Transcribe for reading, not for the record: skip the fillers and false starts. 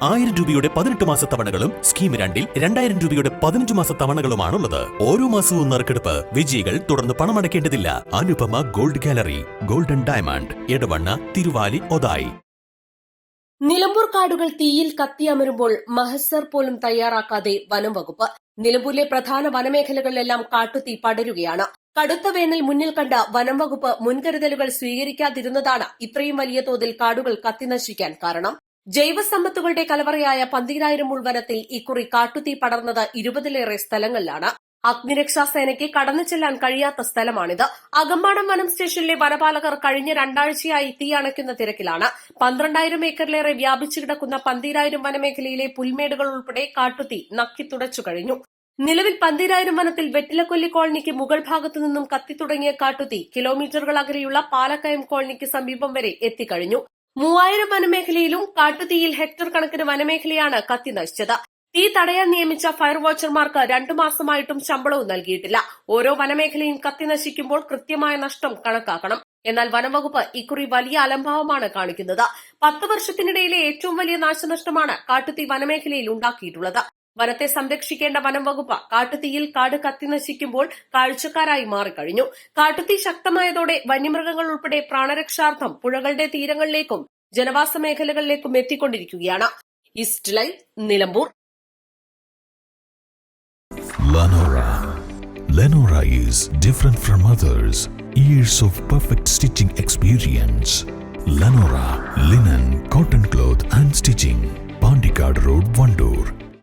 1000 രൂപയുടെ 18 മാസ തവണകളും സ്കീം 2-ൽ 2000 രൂപയുടെ 15 മാസ തവണകളുമാണുള്ളത്. ഓരോ മാസവും നറുക്കെടുപ്പ്. വിജയികൾ തുടർന്ന് പണമടയ്ക്കേണ്ടതില്ല. Anupama gold gallery, golden diamond, Edavanna, Thiruvali, Othayi. Nilambur കാടുകൾ തീയിൽ കത്തിയമരുമ്പോൾ മഹസർ പോലും തയ്യാറാക്കാതെ വനം വകുപ്പ്. നിലമ്പൂരിലെ പ്രധാന വനമേഖലകളിലെല്ലാം കാട്ടുതീ പടരുകയാണ്. കടുത്ത വേനൽ മുന്നിൽ കണ്ട വനം വകുപ്പ് മുൻകരുതലുകൾ സ്വീകരിക്കാതിരുന്നതാണ് ഇത്രയും വലിയ തോതിൽ കാടുകൾ കത്തിനശിക്കാൻ കാരണം. ജൈവസമ്പത്തുകളുടെ കലവറയായ 12000 ഉൾവനത്തിൽ ഇക്കുറി കാട്ടുതീ പടർന്നത് 20-ലേറെ സ്ഥലങ്ങളിലാണ്. അഗ്നിരക്ഷാ സേനയ്ക്ക് കടന്നു ചെല്ലാൻ കഴിയാത്ത സ്ഥലമാണിത്. അകമ്പാടം വനം സ്റ്റേഷനിലെ വനപാലകർ കഴിഞ്ഞ 2 ആഴ്ചയായി തീ അണയ്ക്കുന്ന തിരക്കിലാണ്. 12000 ഏക്കറിലേറെ വ്യാപിച്ചു കിടക്കുന്ന 12000 വനമേഖലയിലെ പുൽമേടുകൾ ഉൾപ്പെടെ കാട്ടുതീ നക്കിത്തുടച്ചു കഴിഞ്ഞു. നിലവിൽ 12000 വനത്തിൽ വെറ്റിലക്കൊല്ലി കോളനിക്ക് മുകൾ ഭാഗത്തു നിന്നും കത്തിത്തുടങ്ങിയ കാട്ടുതീ കിലോമീറ്ററുകൾ അകലെയുള്ള പാലക്കയം കോളനിക്ക് സമീപം വരെ എത്തിക്കഴിഞ്ഞു. 3000 വനമേഖലയിലും കാട്ടുതീയിൽ ഹെക്ടർ കണക്കിന് വനമേഖലയാണ് കത്തിനശിച്ചത്. തീ തടയാൻ നിയമിച്ച ഫയർ വാച്ചർമാർക്ക് 2 മാസമായിട്ടും ശമ്പളവും നൽകിയിട്ടില്ല. ഓരോ വനമേഖലയും കത്തിനശിക്കുമ്പോൾ കൃത്യമായ നഷ്ടം കണക്കാക്കണം. എന്നാൽ വനംവകുപ്പ് ഇക്കുറി വലിയ അലംഭാവമാണ് കാണിക്കുന്നത്. 10 വർഷത്തിനിടയിലെ ഏറ്റവും വലിയ നാശനഷ്ടമാണ് കാട്ടുതീ വനമേഖലയിൽ ഉണ്ടാക്കിയിട്ടുള്ളത്. വനത്തെ സംരക്ഷിക്കേണ്ട വനംവകുപ്പ് കാട്ടുതീയിൽ കാട് കത്തിനശിക്കുമ്പോൾ കാഴ്ചക്കാരായി മാറിക്കഴിഞ്ഞു. കാട്ടുതീ ശക്തമായതോടെ വന്യമൃഗങ്ങൾ ഉൾപ്പെടെ പ്രാണരക്ഷാർത്ഥം പുഴകളുടെ തീരങ്ങളിലേക്കും ജനവാസ മേഖലകളിലേക്കും എത്തിക്കൊണ്ടിരിക്കുകയാണ്. East live, Nilambur. Lenora is different from others. Years of perfect stitching experience. Lenora, linen, cotton cloth and stitching. Pandikad Road, Vandoor.